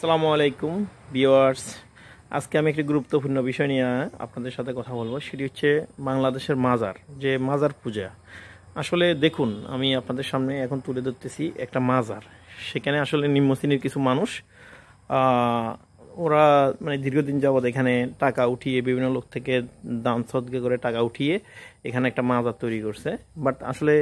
আসসালামু আলাইকুম ভিউয়ার্স। আজকে আমি একটি গুরুত্বপূর্ণ বিষয় নিয়ে আপনাদের সাথে কথা বলবো। সেটি হচ্ছে বাংলাদেশের মাজার, যে মাজার পূজা। আসলে দেখুন, আমি আপনাদের সামনে এখন তুলে ধরতেছি একটা মাজার। সেখানে আসলে নিম্ন শ্রেণীর কিছু মানুষ ওরা মানে দীর্ঘদিন যাবৎ এখানে টাকা উঠিয়ে, বিভিন্ন লোক থেকে দান সদকা করে টাকা উঠিয়ে এখানে একটা মাজার তৈরি করছে। বাট আসলে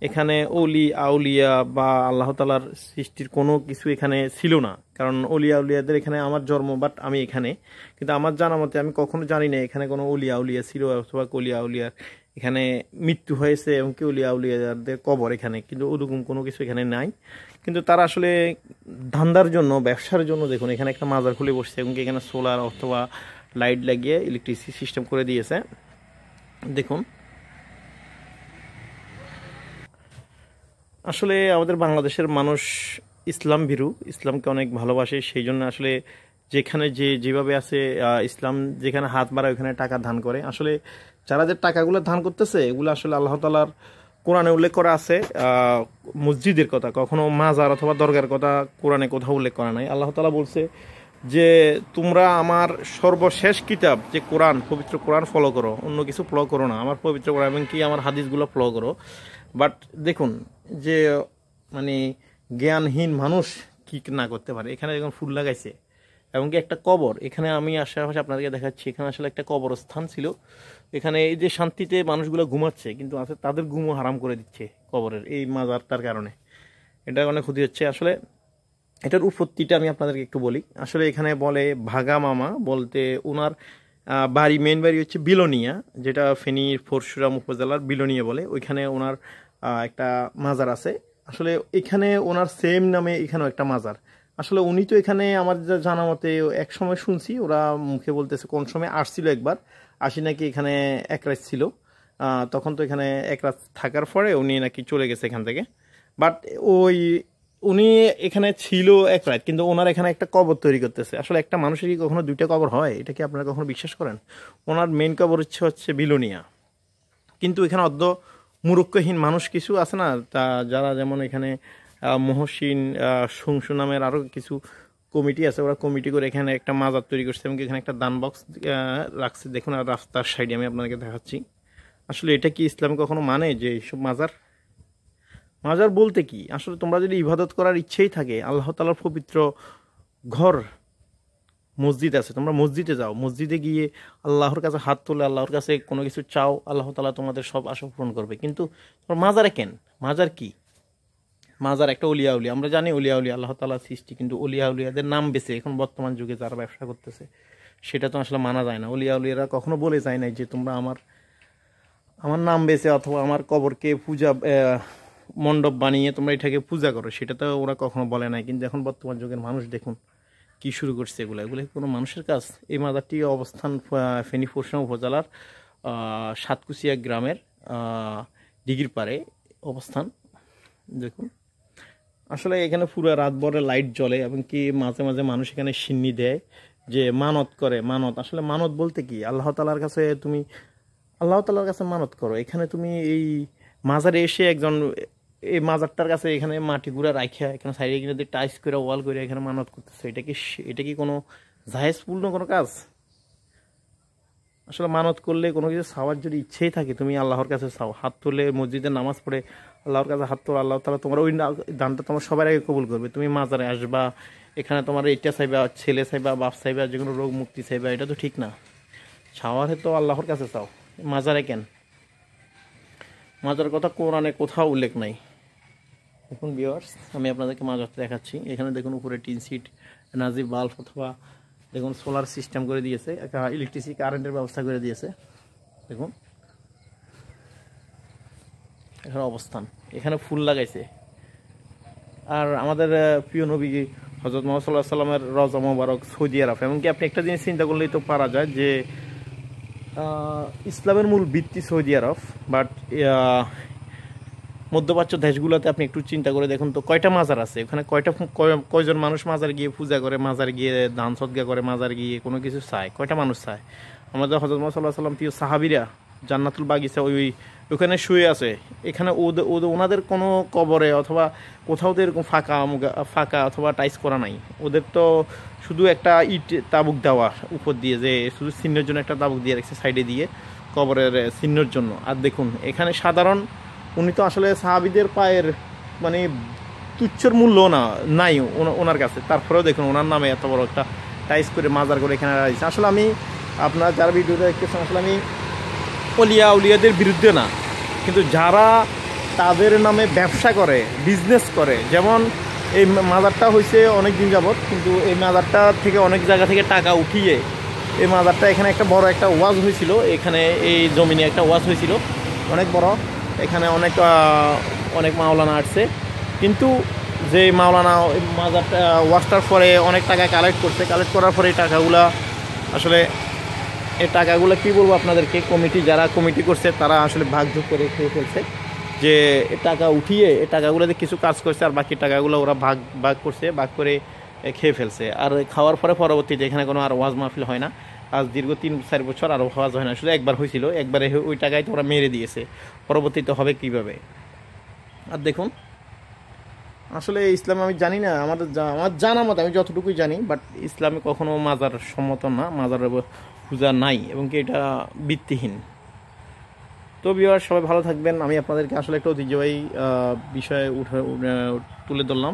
এখানে অলি আউলিয়া বা আল্লাহ তালার সৃষ্টির কোনো কিছু এখানে ছিল না। কারণ অলি আউলিয়াদের এখানে আমার জন্ম, বাট আমি এখানে, কিন্তু আমার জানা মতে আমি কখনো জানি না এখানে কোনো অলি আউলিয়া ছিল অথবা অলি আউলিয়ার এখানে মৃত্যু হয়েছে এবং কি অলি আউলিয়াদের কবর এখানে, কিন্তু ওরকম কোনো কিছু এখানে নাই। কিন্তু তারা আসলে ধান্দার জন্য, ব্যবসার জন্য দেখুন এখানে একটা মাজার খুলে বসছে এবং কি এখানে সোলার অথবা লাইট লাগিয়ে ইলেকট্রিসিটি সিস্টেম করে দিয়েছে। দেখুন, আসলে আমাদের বাংলাদেশের মানুষ ইসলাম ভীরু, ইসলামকে অনেক ভালোবাসে। সেই জন্য আসলে যেখানে যেভাবে আছে, ইসলাম যেখানে হাত বাড়ায় ওখানে টাকা দান করে। আসলে যারা যে টাকাগুলো দান করতেছে এগুলো আসলে আল্লাহ তাআলার কোরআনে উল্লেখ করা আছে। মসজিদের কথা, কখনো মাজার অথবা দরগার কথা কোরআনে কোথাও উল্লেখ করা নাই। আল্লাহ তাআলা বলছে যে তোমরা আমার সর্বশেষ কিতাব যে কোরআন, পবিত্র কোরআন ফলো করো, অন্য কিছু ফলো করো না, আমার পবিত্র কোরআন এবং কি আমার হাদিসগুলো ফলো করো। বাট দেখুন যে মানে জ্ঞানহীন মানুষ কি না করতে পারে। এখানে যখন ফুল লাগাইছে এবং কি একটা কবর, এখানে আমি আশেপাশে আপনাদেরকে দেখাচ্ছি, এখানে আসলে একটা কবরস্থান ছিল। এখানে এই যে শান্তিতে মানুষগুলো ঘুমাচ্ছে, কিন্তু আছে তাদের ঘুমও হারাম করে দিচ্ছে কবরের এই মাজারটার কারণে। এটা অনেক ক্ষতি হচ্ছে। আসলে এটার উৎপত্তিটা আমি আপনাদেরকে একটু বলি। আসলে এখানে বলে ভাগা মামা, বলতে ওনার বাড়ি, মেন বাড়ি হচ্ছে বিলোনিয়া, যেটা ফেনীর পরশুরাম উপজেলার বিলোনিয়া বলে। ওইখানে ওনার একটা মাজার আছে। আসলে এখানে ওনার সেম নামে এখানেও একটা মাজার। আসলে উনি তো এখানে আমার যা জানা মতে এক সময় শুনছি ওরা মুখে বলতেছে কোন সময় আসছিল, একবার আসি নাকি এখানে এক রাত ছিল। তখন তো এখানে এক রাত থাকার পরে উনি নাকি চলে গেছে এখান থেকে। বাট ওই উনি এখানে ছিল এক রাত, কিন্তু ওনার এখানে একটা কবর তৈরি করতেছে। আসলে একটা মানুষের কি কখনো দুইটা কবর হয়? এটা কি আপনারা কখনো বিশ্বাস করেন? ওনার মেন কবর হচ্ছে বিলোনিয়া, কিন্তু এখানে অর্ধ মুরুক্ষহীন মানুষ কিছু আছে না, তা যারা যেমন এখানে মহসিন সংসু নামের আরও কিছু কমিটি আছে, ওরা কমিটি করে এখানে একটা মাজার তৈরি করছে এবং এখানে একটা দান বক্স রাখছে। দেখুন, আর রাস্তার সাইডে আমি আপনাদেরকে দেখাচ্ছি। আসলে এটা কি ইসলাম কখনো মানে যে এইসব মাজার? মাজার বলতে কি, আসলে তোমরা যদি ইবাদত করার ইচ্ছেই থাকে, আল্লাহ তাআলার পবিত্র ঘর মসজিদ আছে, তোমরা মসজিদে যাও, মসজিদে গিয়ে আল্লাহর কাছে হাত তোলে, আল্লাহর কাছে কোনো কিছু চাও, আল্লাহ তাআলা তোমাদের সব আশা পূরণ করবে। কিন্তু তোমার মাজারে কেন? মাজার কি? মাজার একটা অলিয়া উলিয়া, আমরা জানি অলিয়া উলিয়া আল্লাহ তাআলার সৃষ্টি, কিন্তু অলিয়া উলিয়াদের নাম বেছে এখন বর্তমান যুগে যারা ব্যবসা করতেছে সেটা তো আসলে মানা যায় না। অলিয়া উলিয়ারা কখনো বলে যায় নাই যে তোমরা আমার আমার নাম বেছে অথবা আমার কবরকে পূজা মণ্ডপ বানিয়ে তোমরা এটাকে পূজা করো, সেটা তো ওরা কখনো বলে নাই। কিন্তু এখন বর্তমান যুগের মানুষ দেখুন কি শুরু করছে। এগুলো কোনো মানুষের কাজ? এই মাজারটি অবস্থান ফেনী পরশুরাম উপজেলার সাতকুচিয়া গ্রামের দিঘির পাড়ে অবস্থান। দেখুন, আসলে এখানে পুরো রাত ভরে লাইট জ্বলে এবং কি মাঝে মাঝে মানুষ এখানে সিন্নি দেয়, যে মানত করে। মানত আসলে মানত বলতে কি, আল্লাহ তাআলার কাছে তুমি আল্লাহ তাআলার কাছে মানত করো। এখানে তুমি এই মাজারে এসে একজন এই মাজারটার কাছে এখানে মাটি গুঁড়া রাখিয়া এখানে সাইডে কিনে টাইস করে ওয়াল করে এখানে মানত করতেছে। এটা কি কোনো জায়েজপূর্ণ কোনো কাজ? আসলে মানত করলে কোনো কিছু চাওয়ার যদি ইচ্ছেই থাকে, তুমি আল্লাহর কাছে চাও, হাত তুলে মসজিদে নামাজ পড়ে আল্লাহর কাছে হাত তোলো, আল্লাহ তাআলা তোমার ওই দানটা তোমার সবার আগে কবুল করবে। তুমি মাজারে আসবা, এখানে তোমার এটা চাইবা, ছেলে চাইবা, বাপ চাইবা, যে কোনো রোগ মুক্তি চাইবা, এটা তো ঠিক না। চাওয়ার তো আল্লাহর কাছে চাও, মাজারে কেন? মাজার কথা কোরআনে কোথাও উল্লেখ নাই। দেখুন ভিউয়ার্স, আমি আপনাদেরকে মাজারটা দেখাচ্ছি। এখানে দেখুন উপরে টিন সিট, এনার্জি বাল্ব অথবা দেখুন সোলার সিস্টেম করে দিয়েছে, একটা ইলেকট্রিসিটি কারেন্টের ব্যবস্থা করে দিয়েছে। দেখুন এখানে অবস্থান, এখানে ফুল লাগাইছে। আর আমাদের প্রিয় নবী হযরত মুহাম্মদ সাল্লাল্লাহু আলাইহি সাল্লামের রওজা মোবারক সৌদি আরব। এমনকি আপনি একটা জিনিস চিন্তা করলেই তো পারা যায় যে ইসলামের মূল ভিত্তি সৌদি আরব, বাট মধ্যপ্রাচ্য দেশগুলোতে আপনি একটু চিন্তা করে দেখুন তো কয়টা মাজার আছে ওখানে, কয়জন মানুষ মাজার গিয়ে পূজা করে, মাজার গিয়ে দান সদকা করে, মাজার গিয়ে কোনো কিছু চায়, কয়টা মানুষ চায়? আমাদের হযরত মুহাম্মদ সাল্লাল্লাহু আলাইহি সাল্লাম প্রিয় সাহাবীরা জান্নাতুল বাগিচা ওই ওখানে শুয়ে আছে। এখানে ওনাদের কোনো কবরে অথবা কোথাও তো এরকম ফাঁকা অথবা টাইস করা নাই। ওদের তো শুধু একটা ইট তাবুক দেওয়া উপর দিয়ে, যে শুধু চিহ্নের জন্য একটা তাবুক দিয়ে রাখছে সাইডে দিয়ে কবরের চিহ্নের জন্য। আর দেখুন এখানে সাধারণ, উনি তো আসলে সাহাবীদের পায়ের মানে তুচ্ছর মূল্য নাই ওনার কাছে, তারপরেও দেখুন ওনার নামে এত বড় একটা টাইস করে মাজার করে এখানে রাখছে। আসলে আমি আপনার যারা ভিডিওটা দেখতেছেন, আসলে আমি উলিয়াদের বিরুদ্ধে না, কিন্তু যারা তাদের নামে ব্যবসা করে, বিজনেস করে, যেমন এই মাজারটা হয়েছে অনেক দিন যাবত, কিন্তু এই মাজারটা থেকে অনেক জায়গা থেকে টাকা উঠিয়ে এই মাজারটা, এখানে একটা বড় একটা ওয়াজ হয়েছিল, এখানে এই জমিনে একটা ওয়াজ হয়েছিল অনেক বড়, এখানে অনেক মাওলানা আসছে, কিন্তু যে মাওলানা মাজারটা ওয়াজটার পরে অনেক টাকা কালেক্ট করার পরে এই টাকাগুলা আসলে, এই টাকাগুলো কী বলবো আপনাদেরকে, যারা কমিটি করছে তারা আসলে ভাগযোগ করে খেয়ে ফেলছে, যে টাকা উঠিয়ে এই টাকাগুলোতে কিছু কাজ করছে আর বাকি টাকাগুলো ওরা ভাগ করছে, ভাগ করে খেয়ে ফেলছে। আর খাওয়ার পরে পরবর্তীতে এখানে কোনো আর ওয়াজ মাহফিল হয় না, আজ দীর্ঘ 3-4 বছর আর ওয়াজ হয় না, শুধু একবার হয়েছিল, একবারে ওই টাকায় তো ওরা মেরে দিয়েছে, পরবর্তীতে হবে কিভাবে। আর দেখুন আসলে ইসলাম আমি জানি না, আমার জানা মতো আমি যতটুকুই জানি, বাট ইসলামে কখনো মাজার সম্মত না, মাজার পূজা নাই, এবং কি এটা ভিত্তিহীন। তো ভিউয়ার সবাই ভালো থাকবেন। আমি আপনাদেরকে আসলে একটা ঐতিহ্যবাহী বিষয়ে তুলে ধরলাম।